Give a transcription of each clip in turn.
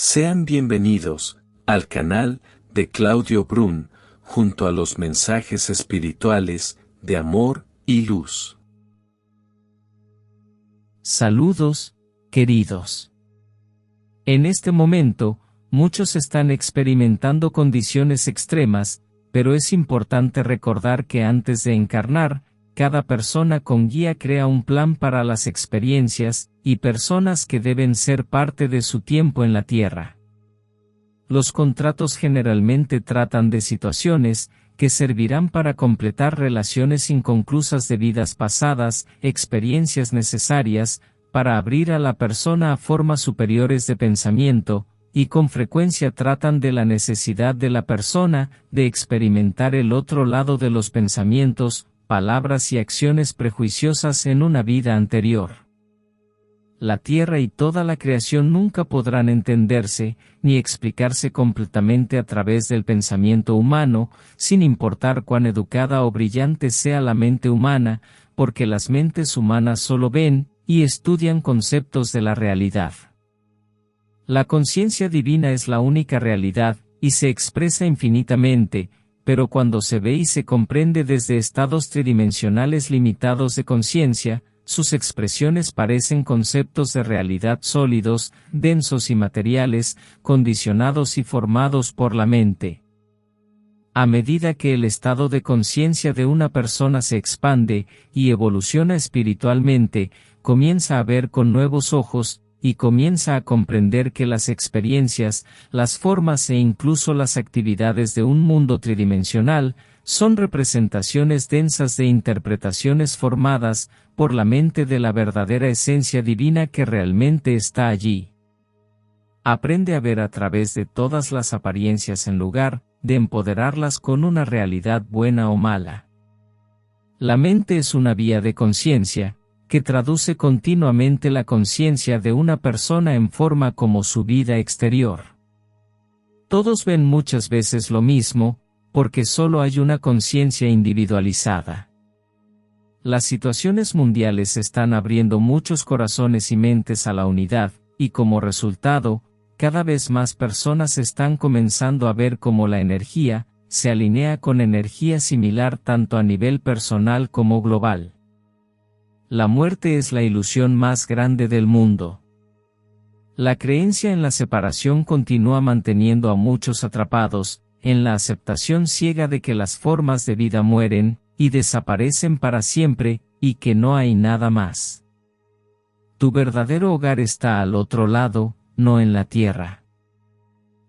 Sean bienvenidos al canal de Claudio Brun, junto a los mensajes espirituales de amor y luz. Saludos, queridos. En este momento, muchos están experimentando condiciones extremas, pero es importante recordar que antes de encarnar, cada persona con guía crea un plan para las experiencias y personas que deben ser parte de su tiempo en la Tierra. Los contratos generalmente tratan de situaciones que servirán para completar relaciones inconclusas de vidas pasadas, experiencias necesarias para abrir a la persona a formas superiores de pensamiento, y con frecuencia tratan de la necesidad de la persona de experimentar el otro lado de los pensamientos, palabras y acciones prejuiciosas en una vida anterior. La Tierra y toda la creación nunca podrán entenderse, ni explicarse completamente a través del pensamiento humano, sin importar cuán educada o brillante sea la mente humana, porque las mentes humanas solo ven y estudian conceptos de la realidad. La conciencia divina es la única realidad, y se expresa infinitamente, pero cuando se ve y se comprende desde estados tridimensionales limitados de conciencia, sus expresiones parecen conceptos de realidad sólidos, densos y materiales, condicionados y formados por la mente. A medida que el estado de conciencia de una persona se expande y evoluciona espiritualmente, comienza a ver con nuevos ojos, y comienza a comprender que las experiencias, las formas e incluso las actividades de un mundo tridimensional, son representaciones densas de interpretaciones formadas por la mente de la verdadera esencia divina que realmente está allí. Aprende a ver a través de todas las apariencias en lugar de empoderarlas con una realidad buena o mala. La mente es una vía de conciencia, que traduce continuamente la conciencia de una persona en forma como su vida exterior. Todos ven muchas veces lo mismo, porque solo hay una conciencia individualizada. Las situaciones mundiales están abriendo muchos corazones y mentes a la unidad, y como resultado, cada vez más personas están comenzando a ver cómo la energía se alinea con energía similar tanto a nivel personal como global. La muerte es la ilusión más grande del mundo. La creencia en la separación continúa manteniendo a muchos atrapados en la aceptación ciega de que las formas de vida mueren y desaparecen para siempre, y que no hay nada más. Tu verdadero hogar está al otro lado, no en la tierra.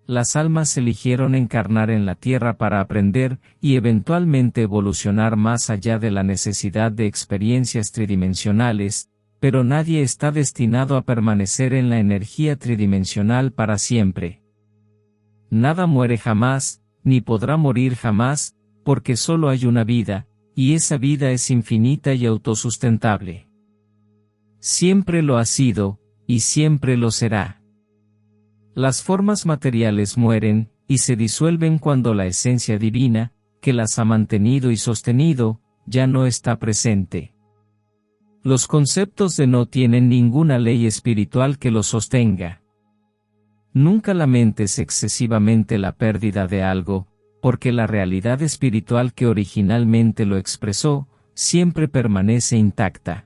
Las almas eligieron encarnar en la tierra para aprender y eventualmente evolucionar más allá de la necesidad de experiencias tridimensionales, pero nadie está destinado a permanecer en la energía tridimensional para siempre. Nada muere jamás, ni podrá morir jamás, porque solo hay una vida, y esa vida es infinita y autosustentable. Siempre lo ha sido, y siempre lo será. Las formas materiales mueren, y se disuelven cuando la esencia divina, que las ha mantenido y sostenido, ya no está presente. Los conceptos de no tienen ninguna ley espiritual que los sostenga. Nunca lamentes excesivamente la pérdida de algo, porque la realidad espiritual que originalmente lo expresó, siempre permanece intacta.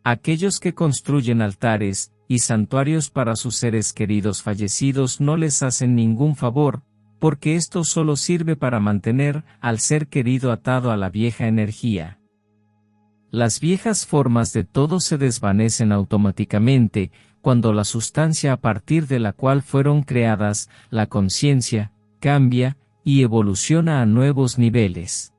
Aquellos que construyen altares y santuarios para sus seres queridos fallecidos no les hacen ningún favor, porque esto solo sirve para mantener al ser querido atado a la vieja energía. Las viejas formas de todo se desvanecen automáticamente, cuando la sustancia a partir de la cual fueron creadas, la conciencia, cambia y evoluciona a nuevos niveles.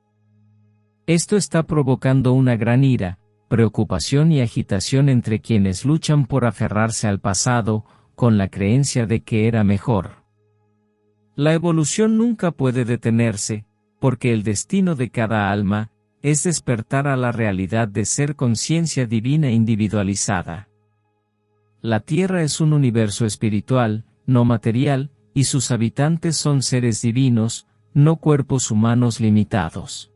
Esto está provocando una gran ira, preocupación y agitación entre quienes luchan por aferrarse al pasado, con la creencia de que era mejor. La evolución nunca puede detenerse, porque el destino de cada alma es despertar a la realidad de ser conciencia divina individualizada. La Tierra es un universo espiritual, no material, y sus habitantes son seres divinos, no cuerpos humanos limitados.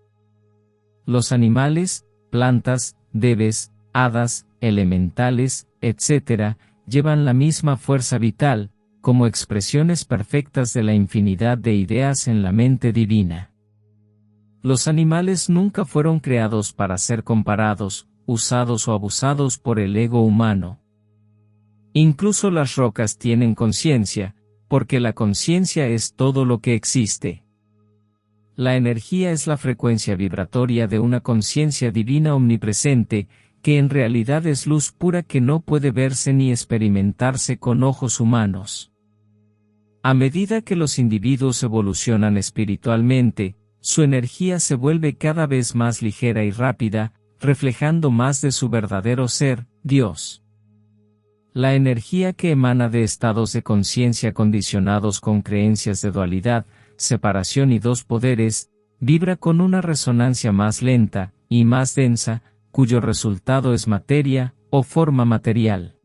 Los animales, plantas, deves, hadas, elementales, etc., llevan la misma fuerza vital, como expresiones perfectas de la infinidad de ideas en la mente divina. Los animales nunca fueron creados para ser comparados, usados o abusados por el ego humano. Incluso las rocas tienen conciencia, porque la conciencia es todo lo que existe. La energía es la frecuencia vibratoria de una conciencia divina omnipresente, que en realidad es luz pura que no puede verse ni experimentarse con ojos humanos. A medida que los individuos evolucionan espiritualmente, su energía se vuelve cada vez más ligera y rápida, reflejando más de su verdadero ser, Dios. La energía que emana de estados de conciencia condicionados con creencias de dualidad, separación y dos poderes, vibra con una resonancia más lenta y más densa, cuyo resultado es materia o forma material.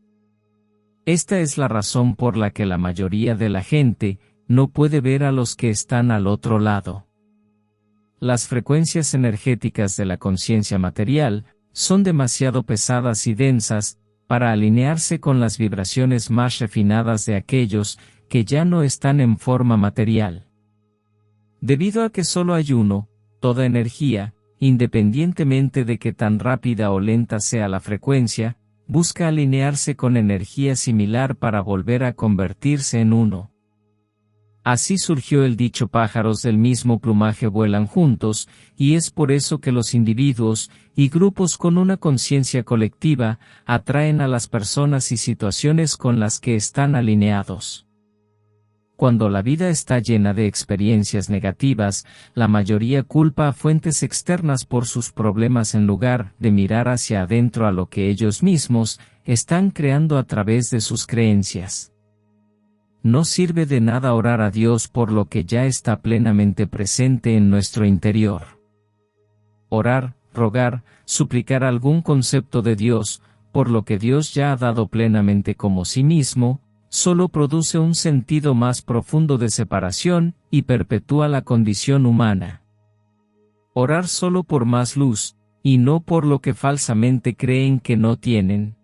Esta es la razón por la que la mayoría de la gente no puede ver a los que están al otro lado. Las frecuencias energéticas de la conciencia material son demasiado pesadas y densas para alinearse con las vibraciones más refinadas de aquellos que ya no están en forma material. Debido a que solo hay uno, toda energía, independientemente de que tan rápida o lenta sea la frecuencia, busca alinearse con energía similar para volver a convertirse en uno. Así surgió el dicho pájaros del mismo plumaje vuelan juntos, y es por eso que los individuos y grupos con una conciencia colectiva atraen a las personas y situaciones con las que están alineados. Cuando la vida está llena de experiencias negativas, la mayoría culpa a fuentes externas por sus problemas en lugar de mirar hacia adentro a lo que ellos mismos están creando a través de sus creencias. No sirve de nada orar a Dios por lo que ya está plenamente presente en nuestro interior. Orar, rogar, suplicar algún concepto de Dios, por lo que Dios ya ha dado plenamente como sí mismo, solo produce un sentido más profundo de separación y perpetúa la condición humana. Orar solo por más luz, y no por lo que falsamente creen que no tienen.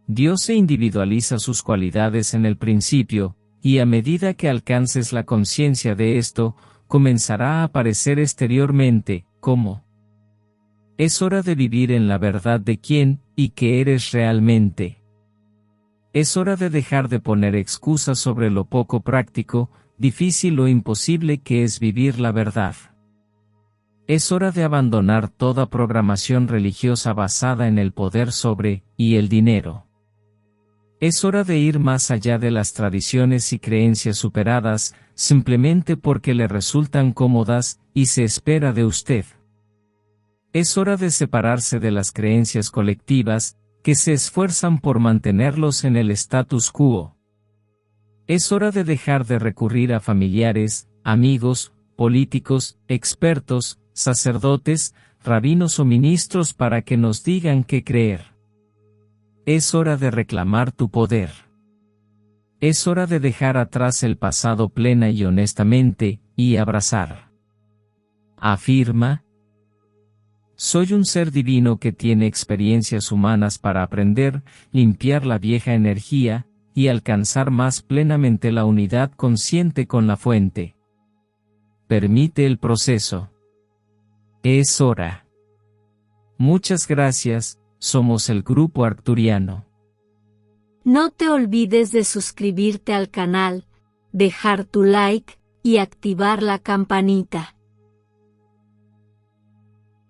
Dios se individualiza sus cualidades en el principio, y a medida que alcances la conciencia de esto, comenzará a aparecer exteriormente, como: es hora de vivir en la verdad de quién y qué eres realmente. Es hora de dejar de poner excusas sobre lo poco práctico, difícil o imposible que es vivir la verdad. Es hora de abandonar toda programación religiosa basada en el poder sobre y el dinero. Es hora de ir más allá de las tradiciones y creencias superadas, simplemente porque le resultan cómodas y se espera de usted. Es hora de separarse de las creencias colectivas, que se esfuerzan por mantenerlos en el status quo. Es hora de dejar de recurrir a familiares, amigos, políticos, expertos, sacerdotes, rabinos o ministros para que nos digan qué creer. Es hora de reclamar tu poder. Es hora de dejar atrás el pasado plena y honestamente, y abrazar. Afirma: soy un ser divino que tiene experiencias humanas para aprender, limpiar la vieja energía, y alcanzar más plenamente la unidad consciente con la fuente. Permite el proceso. Es hora. Muchas gracias. Somos el Grupo Arcturiano. No te olvides de suscribirte al canal, dejar tu like y activar la campanita.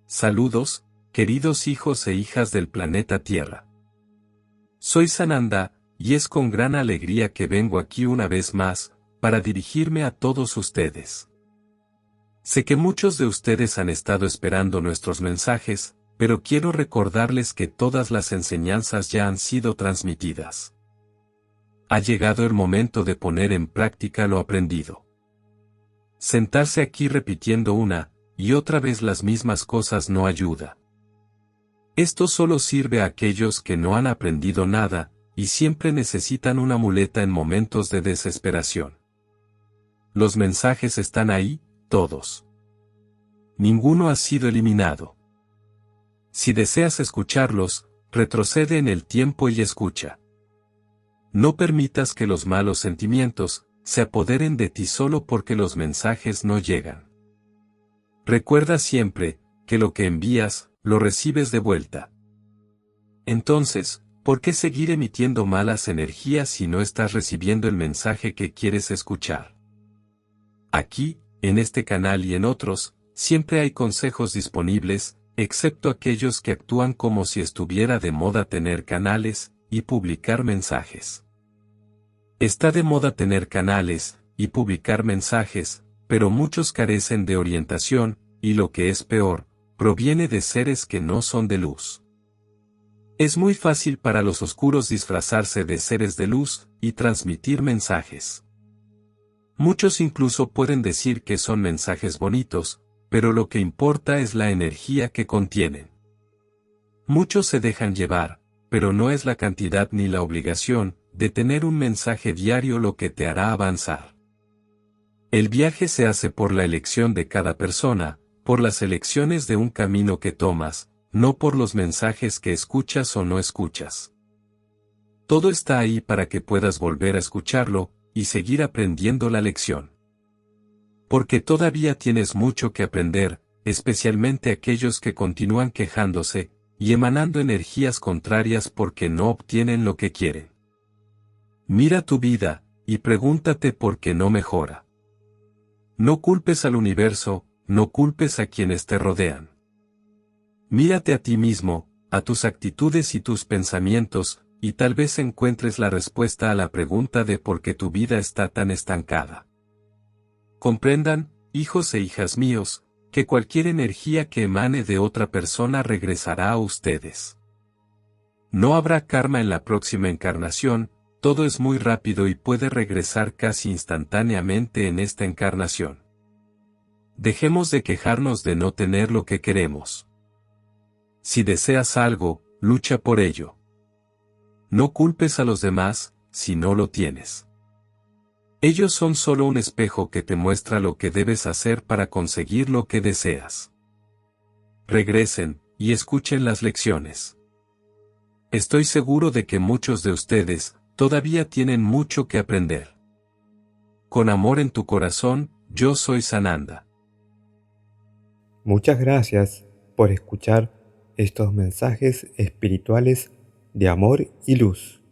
Saludos, queridos hijos e hijas del planeta Tierra. Soy Sananda, y es con gran alegría que vengo aquí una vez más, para dirigirme a todos ustedes. Sé que muchos de ustedes han estado esperando nuestros mensajes, pero quiero recordarles que todas las enseñanzas ya han sido transmitidas. Ha llegado el momento de poner en práctica lo aprendido. Sentarse aquí repitiendo una y otra vez las mismas cosas no ayuda. Esto solo sirve a aquellos que no han aprendido nada, y siempre necesitan una muleta en momentos de desesperación. Los mensajes están ahí, todos. Ninguno ha sido eliminado. Si deseas escucharlos, retrocede en el tiempo y escucha. No permitas que los malos sentimientos se apoderen de ti solo porque los mensajes no llegan. Recuerda siempre que lo que envías, lo recibes de vuelta. Entonces, ¿por qué seguir emitiendo malas energías si no estás recibiendo el mensaje que quieres escuchar? Aquí, en este canal y en otros, siempre hay consejos disponibles, excepto aquellos que actúan como si estuviera de moda tener canales y publicar mensajes. Está de moda tener canales y publicar mensajes, pero muchos carecen de orientación, y lo que es peor, proviene de seres que no son de luz. Es muy fácil para los oscuros disfrazarse de seres de luz y transmitir mensajes. Muchos incluso pueden decir que son mensajes bonitos, pero lo que importa es la energía que contienen. Muchos se dejan llevar, pero no es la cantidad ni la obligación de tener un mensaje diario lo que te hará avanzar. El viaje se hace por la elección de cada persona, por las elecciones de un camino que tomas, no por los mensajes que escuchas o no escuchas. Todo está ahí para que puedas volver a escucharlo, y seguir aprendiendo la lección. Porque todavía tienes mucho que aprender, especialmente aquellos que continúan quejándose, y emanando energías contrarias porque no obtienen lo que quieren. Mira tu vida, y pregúntate por qué no mejora. No culpes al universo, no culpes a quienes te rodean. Mírate a ti mismo, a tus actitudes y tus pensamientos, y tal vez encuentres la respuesta a la pregunta de por qué tu vida está tan estancada. Comprendan, hijos e hijas míos, que cualquier energía que emane de otra persona regresará a ustedes. No habrá karma en la próxima encarnación, todo es muy rápido y puede regresar casi instantáneamente en esta encarnación. Dejemos de quejarnos de no tener lo que queremos. Si deseas algo, lucha por ello. No culpes a los demás, si no lo tienes. Ellos son solo un espejo que te muestra lo que debes hacer para conseguir lo que deseas. Regresen, y escuchen las lecciones. Estoy seguro de que muchos de ustedes, todavía tienen mucho que aprender. Con amor en tu corazón, yo soy Sananda. Muchas gracias por escuchar estos mensajes espirituales de amor y luz.